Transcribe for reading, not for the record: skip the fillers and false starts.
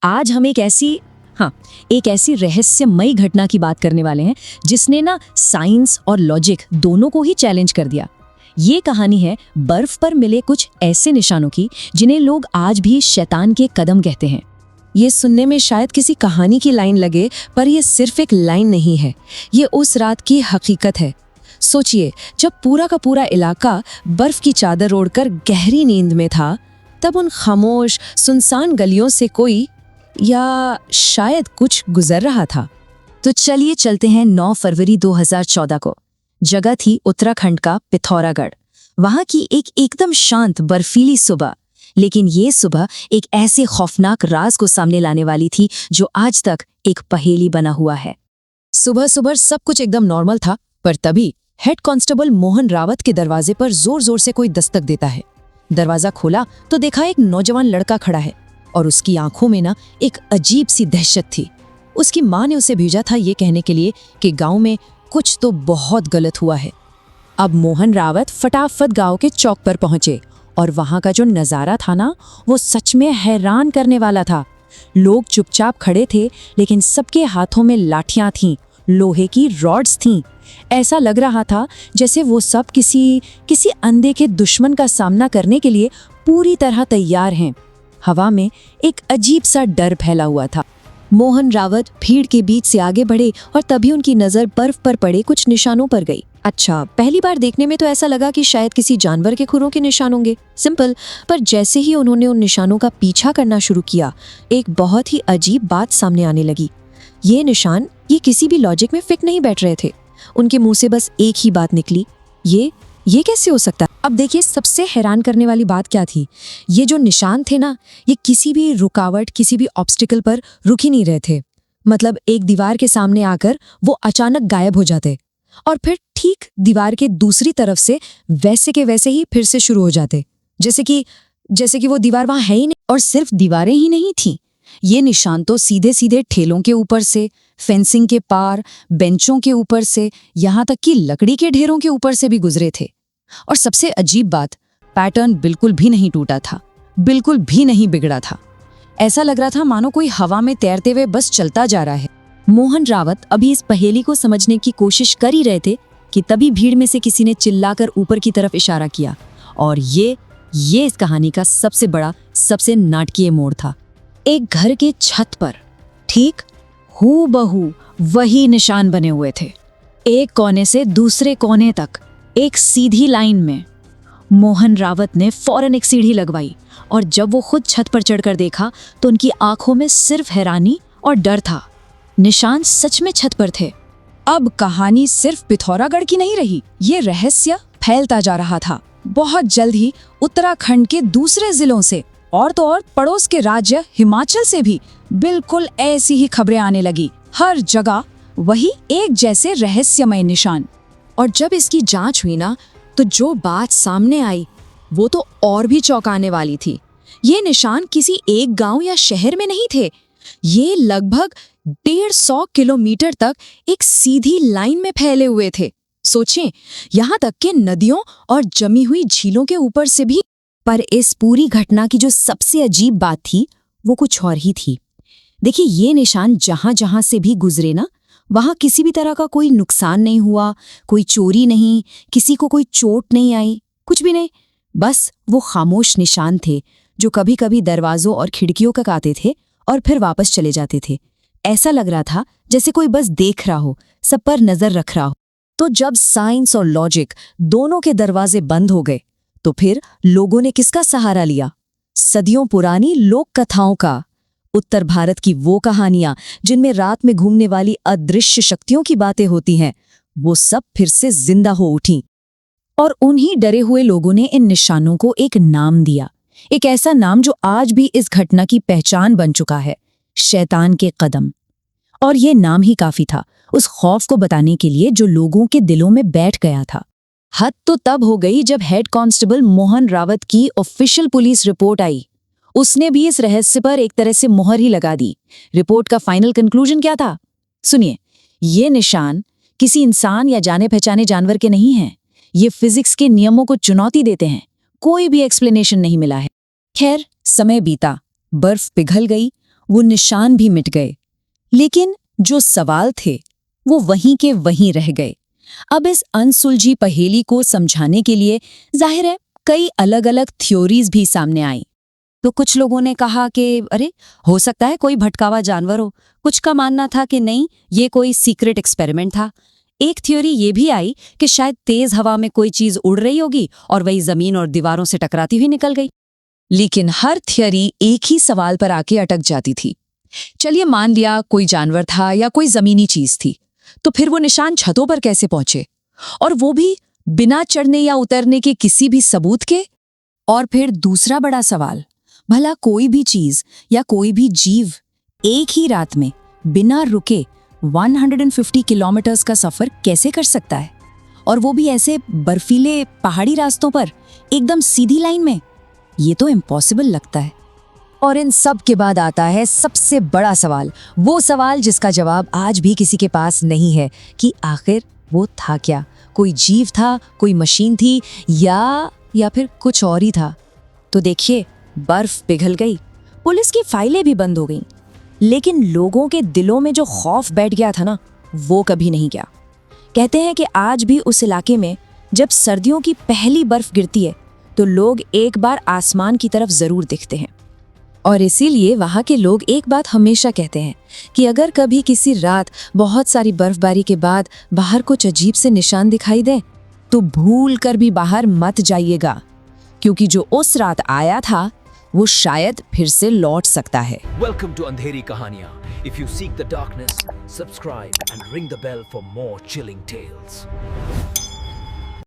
आज हम एक ऐसी रहस्यमयी घटना की बात करने वाले हैं जिसने ना साइंस और लॉजिक दोनों को ही चैलेंज कर दिया। ये कहानी है बर्फ पर मिले कुछ ऐसे निशानों की जिन्हें लोग आज भी शैतान के कदम कहते हैं। ये सुनने में शायद किसी कहानी की लाइन लगे, पर यह सिर्फ एक लाइन नहीं है, ये उस रात की हकीकत है। सोचिए, जब पूरा का पूरा इलाका बर्फ की चादर ओढ़कर गहरी नींद में था, तब उन खामोश सुनसान गलियों से कोई या शायद कुछ गुजर रहा था। तो चलिए चलते हैं 9 फरवरी 2014 को। जगह थी उत्तराखंड का पिथौरागढ़। वहां की एक एकदम शांत बर्फीली सुबह, लेकिन ये सुबह एक ऐसे खौफनाक राज को सामने लाने वाली थी जो आज तक एक पहेली बना हुआ है। सुबह सुबह सब कुछ एकदम नॉर्मल था, पर तभी हेड कांस्टेबल मोहन रावत के दरवाजे पर जोर जोर से कोई दस्तक देता है। दरवाजा खोला तो देखा एक नौजवान लड़का खड़ा है और उसकी आंखों में ना एक अजीब सी दहशत थी। उसकी माँ ने उसे भेजा था ये कहने के लिए कि गांव में कुछ तो बहुत गलत हुआ है। अब मोहन रावत फटाफट गांव के चौक पर पहुंचे और वहां का जो नजारा था ना, वो सच में हैरान करने वाला था। लोग चुपचाप खड़े थे, लेकिन सबके हाथों में लाठियां थीं, लोहे की रॉड्स थीं। ऐसा लग रहा था जैसे वो सब किसी अनदेखे दुश्मन का सामना करने के लिए पूरी तरह तैयार हैं। हवा में एक अजीब सा डर फैला हुआ था। मोहन रावत भीड़ के बीच से आगे बढ़े और तभी उनकी नजर बर्फ पर पड़े कुछ निशानों पर गई। अच्छा, पहली बार देखने में तो ऐसा लगा कि शायद किसी जानवर के खुरों के निशान होंगे, सिंपल। पर जैसे ही उन्होंने उन निशानों का पीछा करना शुरू किया, एक बहुत ही अजीब बात सामने आने लगी। ये निशान किसी भी लॉजिक में फिट नहीं बैठ रहे थे। उनके मुंह से बस एक ही बात निकली, ये कैसे हो सकता है? अब देखिए, सबसे हैरान करने वाली बात क्या थी। ये जो निशान थे ना, ये किसी भी रुकावट, किसी भी ऑब्स्टिकल पर रुक ही नहीं रहे थे। मतलब एक दीवार के सामने आकर वो अचानक गायब हो जाते और फिर ठीक दीवार के दूसरी तरफ से वैसे के वैसे ही फिर से शुरू हो जाते, जैसे कि वो दीवार वहां है ही नहीं। और सिर्फ दीवारें ही नहीं थी, ये निशान तो सीधे सीधे ठेलों के ऊपर से, फेंसिंग के पार, बेंचों के ऊपर से, यहाँ तक कि लकड़ी के ढेरों के ऊपर से भी गुजरे थे। और सबसे अजीब बात, पैटर्न बिल्कुल भी नहीं टूटा था, बिल्कुल भी नहीं बिगड़ा था। ऐसा लग रहा था मानो कोई हवा में तैरते हुए बस चलता जा रहा है। मोहन रावत अभी इस पहेली को समझने की कोशिश कर ही रहे थे कि तभी भीड़ में से किसी ने चिल्लाकर ऊपर की तरफ इशारा किया। और ये इस कहानी का सबसे बड़ा, सबसे नाटकीय मोड़ था। एक घर के छत पर ठीक हूबहू वही निशान बने हुए थे, एक कोने से दूसरे कोने तक, एक सीधी लाइन में। मोहन रावत ने फौरन एक सीढ़ी लगवाई और जब वो खुद छत पर चढ़कर देखा तो उनकी आंखों में सिर्फ हैरानी और डर था। निशान सच में छत पर थे। अब कहानी सिर्फ पिथौरागढ़ की नहीं रही, ये रहस्य फैलता जा रहा था। बहुत जल्द ही उत्तराखंड के दूसरे जिलों से और तो और पड़ोस के राज्य हिमाचल से भी बिल्कुल ऐसी ही खबरें आने लगी। हर जगह वही एक जैसे रहस्यमय निशान। और जब इसकी जांच हुई ना, तो जो बात सामने आई वो तो और भी चौंकाने वाली थी। ये निशान किसी एक गांव या शहर में नहीं थे, ये लगभग 150 किलोमीटर तक एक सीधी लाइन में फैले हुए थे। सोचें, यहाँ तक कि नदियों और जमी हुई झीलों के ऊपर से भी। पर इस पूरी घटना की जो सबसे अजीब बात थी, वो कुछ और ही थी। देखिए, ये निशान जहां जहां से भी गुजरे ना, वहां किसी भी तरह का कोई नुकसान नहीं हुआ, कोई चोरी नहीं, किसी को कोई चोट नहीं आई, कुछ भी नहीं। बस वो खामोश निशान थे जो कभी कभी दरवाजों और खिड़कियों तक आते थे और फिर वापस चले जाते थे। ऐसा लग रहा था जैसे कोई बस देख रहा हो, सब पर नजर रख रहा हो। तो जब साइंस और लॉजिक दोनों के दरवाजे बंद हो गए, तो फिर लोगों ने किसका सहारा लिया? सदियों पुरानी लोक कथाओं का। उत्तर भारत की वो कहानियां जिनमें रात में घूमने वाली अदृश्य शक्तियों की बातें होती हैं, वो सब फिर से जिंदा हो उठी। और उन्हीं डरे हुए लोगों ने इन निशानों को एक नाम दिया, एक ऐसा नाम जो आज भी इस घटना की पहचान बन चुका है, शैतान के कदम। और ये नाम ही काफी था उस खौफ को बताने के लिए जो लोगों के दिलों में बैठ गया था। हद तो तब हो गई जब हेड कांस्टेबल मोहन रावत की ऑफिशियल पुलिस रिपोर्ट आई। उसने भी इस रहस्य पर एक तरह से मोहर ही लगा दी। रिपोर्ट का फाइनल कंक्लूजन क्या था? सुनिए, ये निशान किसी इंसान या जाने पहचाने जानवर के नहीं हैं। ये फिजिक्स के नियमों को चुनौती देते हैं। कोई भी एक्सप्लेनेशन नहीं मिला है। खैर, समय बीता, बर्फ पिघल गई, वो निशान भी मिट गए, लेकिन जो सवाल थे वो वहीं के वहीं रह गए। अब इस अनसुलझी पहेली को समझाने के लिए जाहिर है कई अलग-अलग थ्योरीज भी सामने आई। तो कुछ लोगों ने कहा कि अरे हो सकता है कोई भटकावा जानवर हो, कुछ का मानना था कि नहीं ये कोई सीक्रेट एक्सपेरिमेंट था। एक थ्योरी ये भी आई कि शायद तेज हवा में कोई चीज उड़ रही होगी और वही जमीन और दीवारों से टकराती हुई निकल गई। लेकिन हर थ्योरी एक ही सवाल पर आके अटक जाती थी। चलिए मान लिया कोई जानवर था या कोई जमीनी चीज थी, तो फिर वो निशान छतों पर कैसे पहुंचे, और वो भी बिना चढ़ने या उतरने के किसी भी सबूत के। और फिर दूसरा बड़ा सवाल, भला कोई भी चीज या कोई भी जीव एक ही रात में बिना रुके 150 किलोमीटर्स का सफर कैसे कर सकता है, और वो भी ऐसे बर्फीले पहाड़ी रास्तों पर एकदम सीधी लाइन में? ये तो इम्पॉसिबल लगता है। और इन सब के बाद आता है सबसे बड़ा सवाल, वो सवाल जिसका जवाब आज भी किसी के पास नहीं है कि आखिर वो था क्या? कोई जीव था, कोई मशीन थी, या फिर कुछ और ही था? तो देखिए, बर्फ पिघल गई, पुलिस की फाइलें भी बंद हो गईं, लेकिन लोगों के दिलों में जो खौफ बैठ गया था ना, वो कभी नहीं गया। कहते हैं कि आज भी उस इलाके में जब सर्दियों की पहली बर्फ गिरती है तो लोग एक बार आसमान की तरफ जरूर देखते हैं। और इसीलिए वहाँ के लोग एक बात हमेशा कहते हैं कि अगर कभी किसी रात बहुत सारी बर्फबारी के बाद बाहर कुछ अजीब से निशान दिखाई दे, तो भूल कर भी बाहर मत जाइएगा, क्योंकि जो उस रात आया था वो शायद फिर से लौट सकता है। Welcome to Andheri Kahaniyan. If you seek the darkness, subscribe and ring the bell for more chilling tales.